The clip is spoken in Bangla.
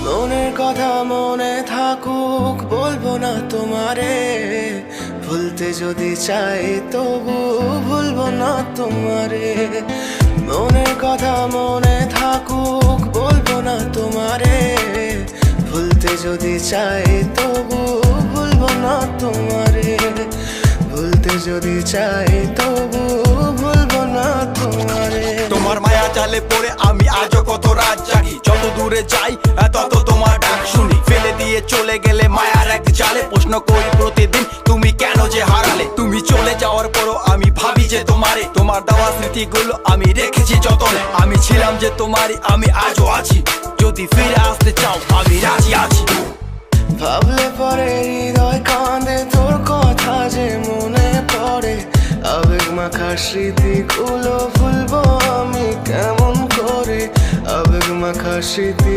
মনের কথা মনে থাকুক, বলবো না তোমারে। ভুলতে যদি চাই তবু ভুলবো না তোমারে। মনের কথা মনে থাকুক, বলবো না তোমারে। ভুলতে যদি চাই তবু ভুলবো না তোমারে। ভুলতে যদি চাই তবু ভুলবো না তোমারে। তোমার মায়া জালে পড়ে আমি আজও কত রাত জাগি, যত দূরে যাই তত তোমার ডাক শুনি। ফেলে দিয়ে চলে গেলে মায়ার এক জালে, প্রশ্ন করি প্রতিদিন তুমি কেন যে হারালে। তুমি চলে যাওয়ার পরও আমি ভাবি যে তোমারে, তোমার দেওয়া স্মৃতিগুলো আমি রেখেছি যতনে। আমি ছিলাম যে তোমারই, আমি আজও আছি, যদি ফিরে আসতে চাও আমি রাজি আছি। ভাবলে পরে হৃদয় কাঁদে, তোর কথা যে মনে পড়ে। আবেগ মাখা স্মৃতিগুলো ভুলবো আমি কেমন করে? আবেগ মাখা স্মৃতি